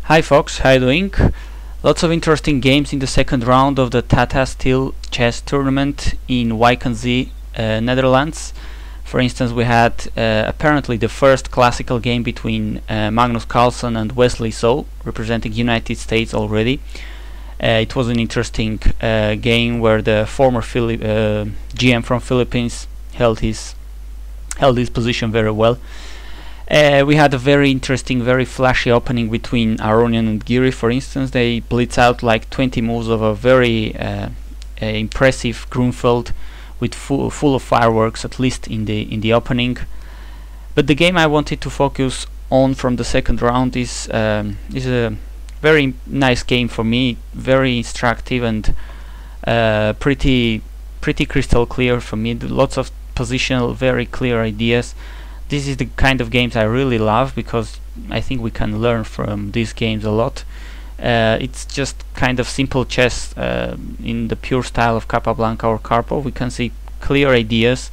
Hi folks, how you doing? Lots of interesting games in the second round of the Tata Steel Chess tournament in Yifan-Liren, Netherlands. For instance, we had apparently the first classical game between Magnus Carlsen and Wesley So, representing United States already. It was an interesting game where the former GM from Philippines held his position very well. We had a very interesting, very flashy opening between Aronian and Giri. For instance, they blitz out like 20 moves of a very impressive Grunfeld with full of fireworks, at least in the opening. But the game I wanted to focus on from the second round is a very nice game for me, very instructive and pretty crystal clear for me. Lots of positional, very clear ideas. This is the kind of games I really love because I think we can learn from these games a lot. It's just kind of simple chess in the pure style of Capablanca or Karpov. We can see clear ideas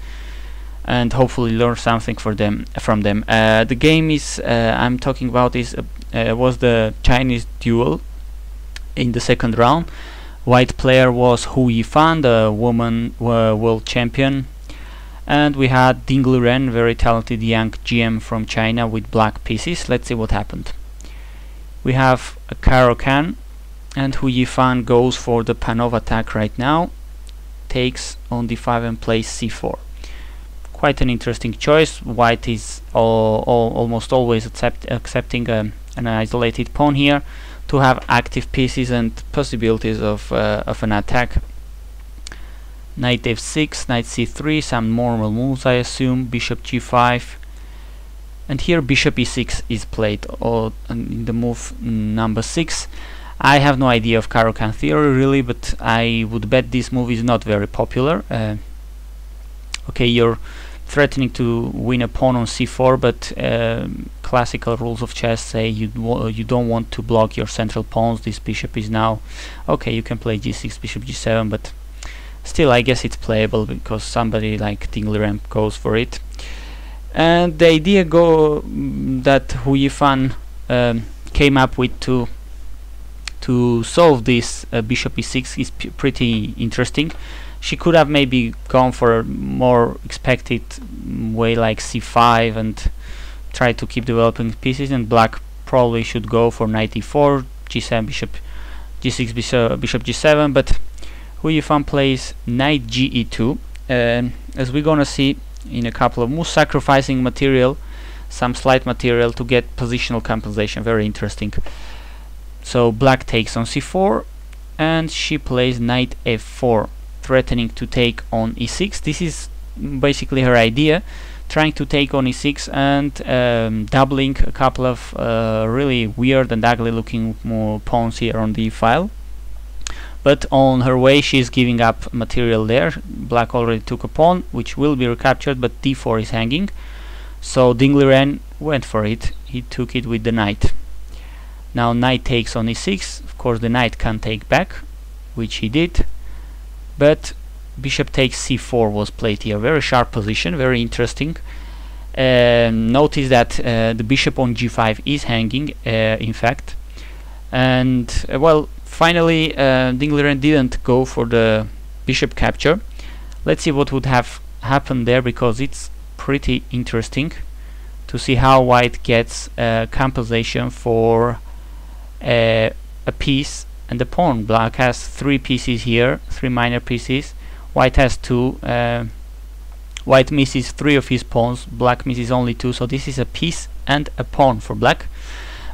and hopefully learn something from them. The game I'm talking about was the Chinese duel in the second round. White player was Yifan-Liren, the woman world champion. And we had Yifan-Liren, very talented young GM from China, with black pieces. Let's see what happened. We have a Caro-Kann, and Yifan goes for the Panov attack right now. Takes on d5 and plays c4. Quite an interesting choice. White is almost always accepting an isolated pawn here to have active pieces and possibilities of an attack. Knight f6, knight c3, some normal moves I assume, bishop g5, and here bishop e6 is played in the move number 6. I have no idea of Caro-Kann theory really, but I would bet this move is not very popular. Okay, you're threatening to win a pawn on c4, but classical rules of chess say you don't want to block your central pawns. This bishop is now okay. You can play g6, bishop g7, but still, I guess it's playable because somebody like Yifan-Liren goes for it. And the idea that Yifan came up with to solve this bishop e6 is pretty interesting. She could have maybe gone for a more expected way like c5 and try to keep developing pieces, and black probably should go for knight e4, g7, bishop g6, bishop g7, but Yifan plays knight ge2, as we're gonna see in a couple of moves, sacrificing material, some slight material to get positional compensation. Very interesting. So black takes on c4, and she plays knight f4, threatening to take on e6. This is basically her idea, trying to take on e6 and doubling a couple of really weird and ugly looking pawns here on the e-file. But on her way she's giving up material there. Black already took a pawn, which will be recaptured, but d4 is hanging. So Yifan-Liren went for it. He took it with the knight. Now knight takes on e6. Of course the knight can take back, which he did. But bishop takes c4 was played here. Very sharp position, very interesting. Notice that the bishop on g5 is hanging, in fact. And well, finally, Yifan-Liren didn't go for the bishop capture. Let's see what would have happened there, because it's pretty interesting to see how white gets compensation for a piece and a pawn. Black has 3 pieces here, 3 minor pieces. White has 2. White misses 3 of his pawns. Black misses only 2. So this is a piece and a pawn for black.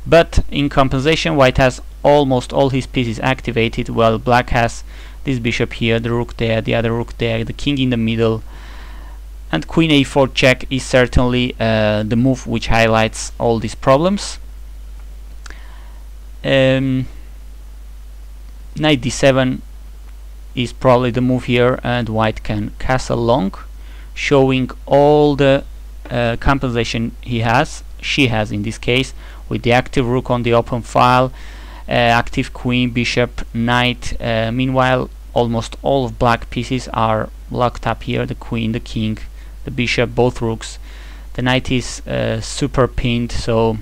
But in compensation, white has almost all his pieces activated, while black has this bishop here, the rook there, the other rook there, the king in the middle, and queen a4 check is certainly the move which highlights all these problems. Knight d7 is probably the move here, and white can castle long, showing all the compensation she has in this case, with the active rook on the open file, active queen, bishop, knight. Meanwhile, almost all of black pieces are locked up here, the queen, the king, the bishop, both rooks. The knight is super pinned, so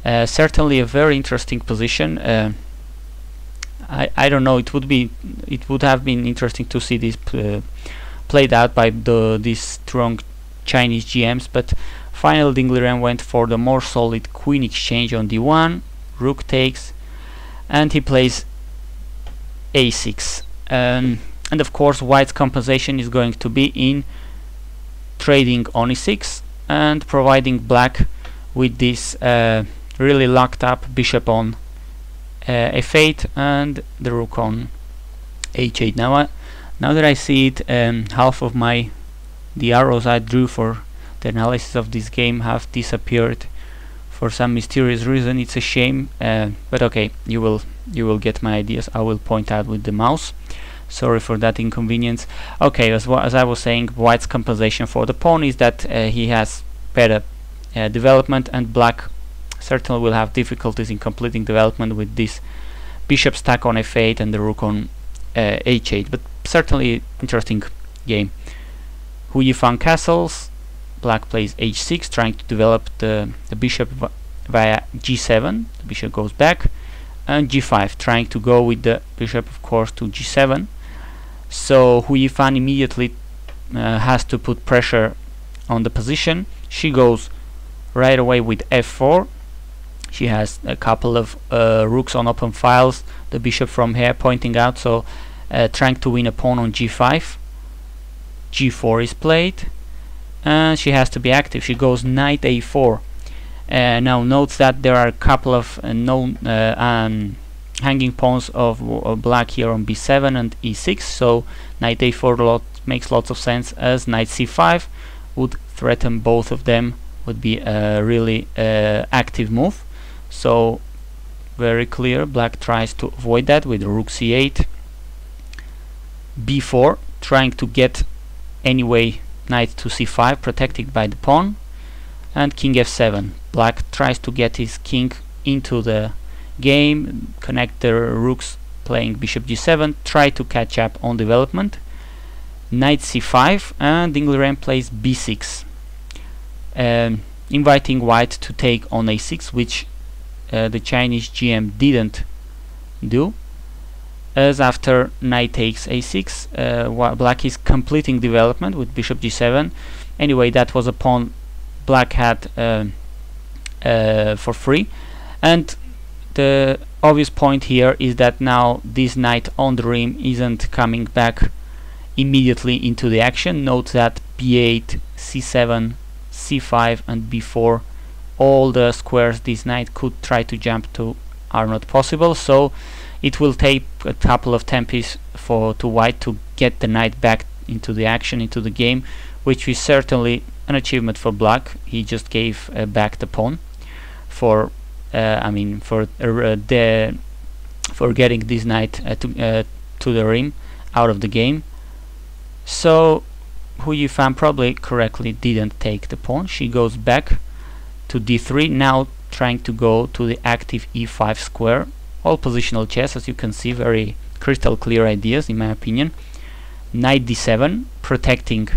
Certainly a very interesting position. I don't know. It would have been interesting to see this played out by these strong Chinese GMs, but finally Yifan-Liren went for the more solid queen exchange on d1, rook takes, and he plays a6. And of course white's compensation is going to be in trading on e6 and providing black with this really locked up bishop on f8 and the rook on h8. Now that I see it, half of the arrows I drew for the analysis of this game have disappeared for some mysterious reason. It's a shame, but okay, you will get my ideas. I will point out with the mouse. Sorry for that inconvenience. Okay, as I was saying, white's compensation for the pawn is that he has better development, and black certainly will have difficulties in completing development with this bishop stack on f8 and the rook on h8. But certainly interesting game. Hu Yifan castles. Black plays h6, trying to develop the bishop via g7. The bishop goes back, and g5, trying to go with the bishop, of course, to g7. So Hu Yifan immediately has to put pressure on the position. She goes right away with f4. She has a couple of rooks on open files, the bishop from here pointing out, so trying to win a pawn on g5. g4 is played, and she has to be active. She goes knight a4. Now note that there are a couple of known hanging pawns of black here on b7 and e6, so knight a4 makes lots of sense, as knight c5 would threaten both of them, would be a really active move. So very clear, black tries to avoid that with rook c8, b4, trying to get anyway knight to c5, protected by the pawn, and king f7. Black tries to get his king into the game, connect the rooks, playing bishop g7, try to catch up on development. Knight c5, and Yifan-Liren plays b6, inviting white to take on a6, which the Chinese GM didn't do, as after knight takes a6, black is completing development with bishop g7. Anyway, that was a pawn black had for free, and the obvious point here is that now this knight on the rim isn't coming back immediately into the action. Note that b8, c7, c5 and b4, all the squares this knight could try to jump to are not possible, so it will take a couple of tempos to white to get the knight back into the action, into the game, which is certainly an achievement for black. He just gave back the pawn for for getting this knight to the rim out of the game. So Hu Yifan probably correctly didn't take the pawn. She goes back to d3, now trying to go to the active e5 square. All positional chess, as you can see, very crystal clear ideas in my opinion. Knight d7, protecting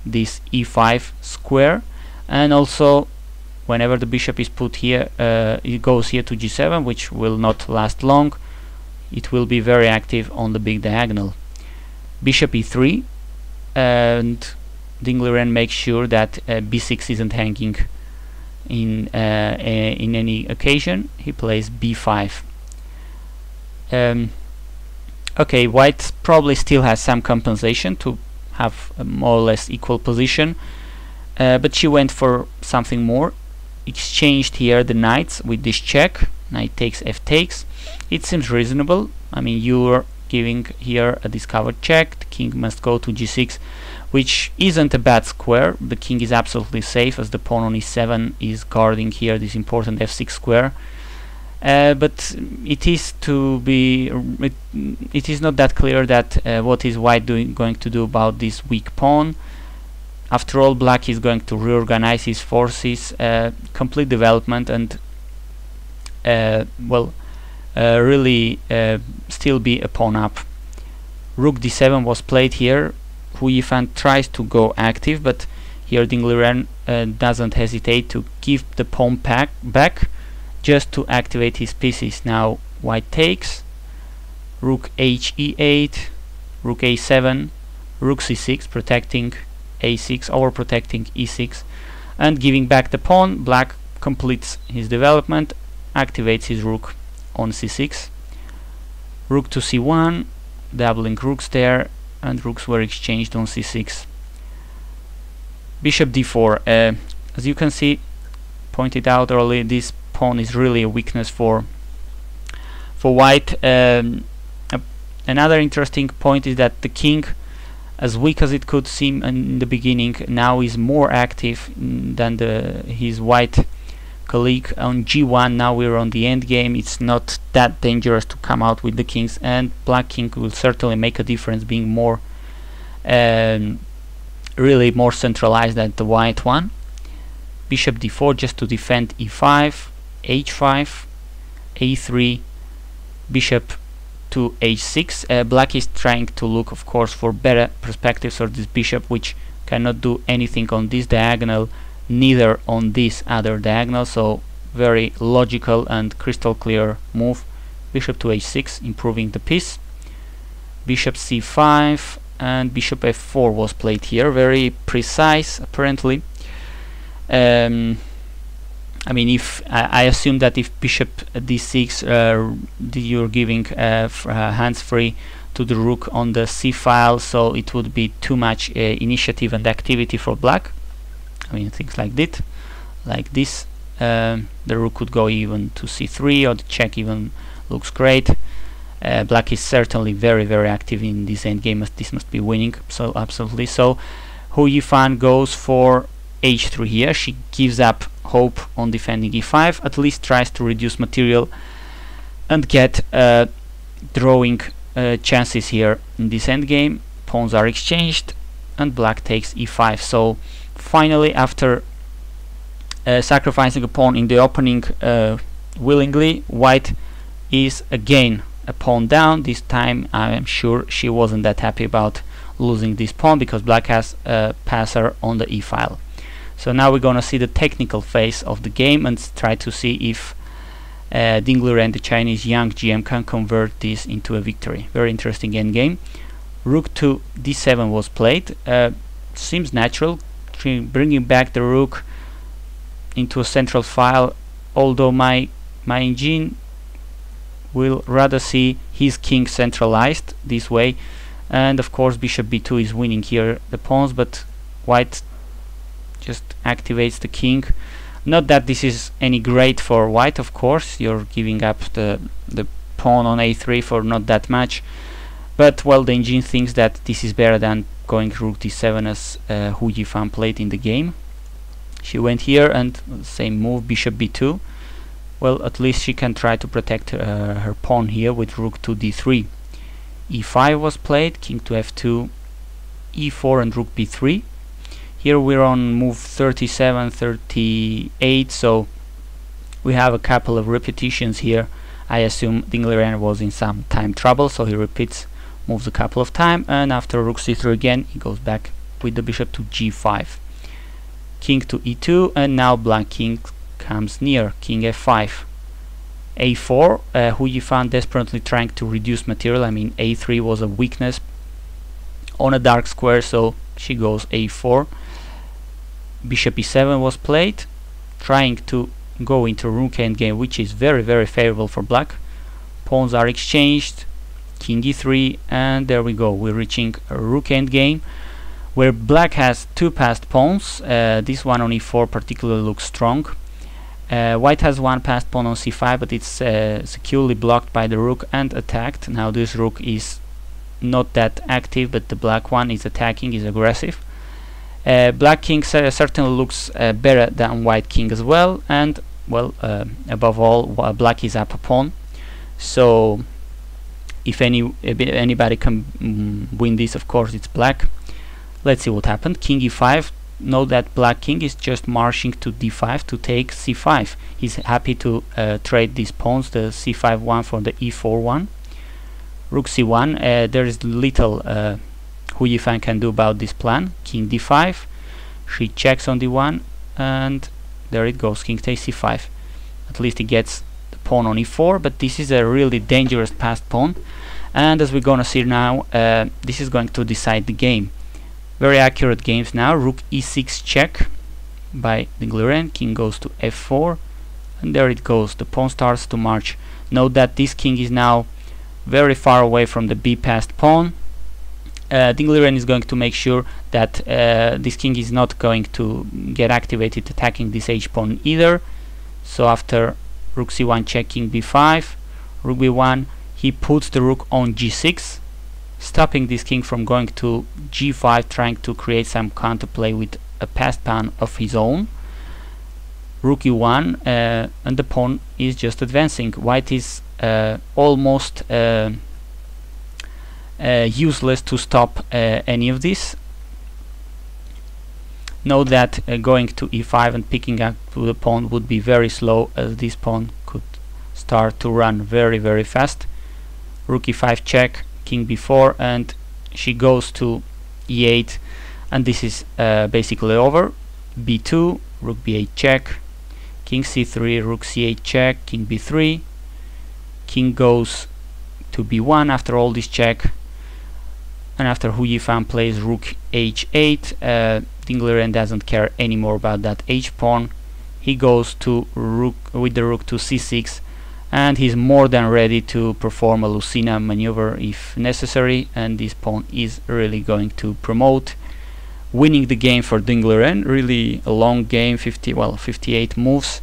this e5 square, and also whenever the bishop is put here, it goes here to g7, which will not last long. It will be very active on the big diagonal. Bishop e3, and Yifan-Liren makes sure that b6 isn't hanging in any occasion. He plays b5. Okay, white probably still has some compensation to have a more or less equal position, but she went for something more. Exchanged here the knights with this check. Knight takes, f takes. It seems reasonable. I mean, you're giving here a discovered check. The king must go to g6, which isn't a bad square. The king is absolutely safe, as the pawn on e7 is guarding here this important f6 square. But it is not that clear that what is white going to do about this weak pawn. After all, black is going to reorganize his forces, complete development, and really still be a pawn up. Rook d7 was played here. Hu Yifan tries to go active, but here Yifan-Liren doesn't hesitate to give the pawn back. just to activate his pieces. Now white takes, rook h e8, rook a7, rook c6, protecting a6 or protecting e6, and giving back the pawn. Black completes his development, activates his rook on c6, rook to c1, doubling rooks there, and rooks were exchanged on c6. Bishop d4. As you can see, pointed out earlier, this pawn is really a weakness for white. Another interesting point is that the king, as weak as it could seem in the beginning, now is more active than his white colleague on g1. Now we're on the end game. It's not that dangerous to come out with the kings, and black king will certainly make a difference, being more really more centralized than the white one. Bishop d4 just to defend e5, h5, a3, bishop to h6. Black is trying to look, of course, for better perspectives for this bishop, which cannot do anything on this diagonal, neither on this other diagonal. So very logical and crystal clear move. Bishop to h6, improving the piece. Bishop c5, and bishop f4 was played here. Very precise, apparently. I mean, if I assume that if bishop d6, you're giving hands free to the rook on the c file, so it would be too much initiative and activity for black. I mean, things like this. The rook could go even to c3, or the check even looks great. Black is certainly very active in this endgame. This must be winning, so absolutely. So Hu Yifan goes for h3 here. She gives up hope on defending e5, at least tries to reduce material and get drawing chances here in this endgame. Pawns are exchanged and black takes e5. So finally, after sacrificing a pawn in the opening willingly, white is again a pawn down. This time I am sure she wasn't that happy about losing this pawn, because black has a passer on the e file. So now we're gonna see the technical phase of the game and try to see if Yifan-Liren, the Chinese young GM, can convert this into a victory. Very interesting endgame. Rook to d7 was played. Seems natural, bringing back the rook into a central file, although my engine will rather see his king centralized this way. And of course bishop b2 is winning here the pawns, but white just activates the king. Not that this is any great for white, of course. You're giving up the pawn on a3 for not that much, but well, the engine thinks that this is better than going rook d7 as Hu Yifan played in the game. She went here and same move, bishop b2. Well, at least she can try to protect her pawn here with rook to d3. e5 was played, king to f2, e4 and rook b3. Here we're on move 37, 38, so we have a couple of repetitions here. I assume Yifan-Liren was in some time trouble, so he repeats moves a couple of times, and after rook c3 again he goes back with the bishop to g5. King to e2, and now black king comes near, king f5. a4, Hu Yifan desperately trying to reduce material. I mean, a3 was a weakness on a dark square, so she goes a4. Bishop e7 was played, trying to go into rook endgame, which is very favorable for black. Pawns are exchanged, king e3, and there we go. We're reaching a rook endgame where black has two passed pawns. This one on e4 particularly looks strong. White has one passed pawn on c5, but it's securely blocked by the rook and attacked. Now this rook is not that active, but the black one is attacking, is aggressive. Black king certainly looks better than white king as well, and well, above all, black is up a pawn. So if anybody can win this, of course it's black. Let's see what happened. King e5. Note that black king is just marching to d5 to take c5. He's happy to trade these pawns, the c5 one for the e4 one. Rook c1. There is little Hu Yifan can do about this plan. King d5. She checks on d1, and there it goes. King takes c5. at least he gets the pawn on e4, but this is a really dangerous passed pawn, and as we're gonna see now, this is going to decide the game. Very accurate games now. Rook e6 check by Yifan-Liren, king goes to f4, and there it goes, the pawn starts to march. Note that this king is now very far away from the b passed pawn. Yifan-Liren is going to make sure that this king is not going to get activated attacking this h pawn either. So after rook c1 check, king b5, rook b1, he puts the rook on g6, stopping this king from going to g5, trying to create some counterplay with a passed pawn of his own. Rook e1, and the pawn is just advancing. White is almost useless to stop any of this. Note that going to e5 and picking up the pawn would be very slow, as this pawn could start to run very fast. Rook e5 check, king b4, and she goes to e8, and this is basically over. b2, rook b8 check, king c3, rook c8 check, king b3, king goes to b1 after all this check, and after Hu Yifan plays rook h8, Yifan-Liren doesn't care anymore about that h pawn. He goes to rook with the rook to c6, and he's more than ready to perform a Lucena maneuver if necessary, and this pawn is really going to promote winning the game for Yifan-Liren. Really a long game, 58 moves,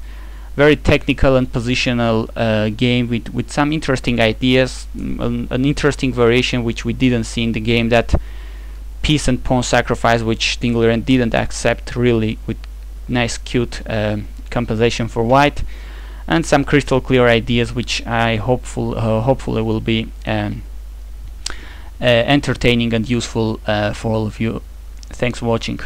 very technical and positional game with some interesting ideas, an interesting variation which we didn't see in the game, that piece and pawn sacrifice, which Yifan-Liren didn't accept, really with nice cute compensation for white, and some crystal clear ideas which I hopefully will be entertaining and useful for all of you. Thanks for watching.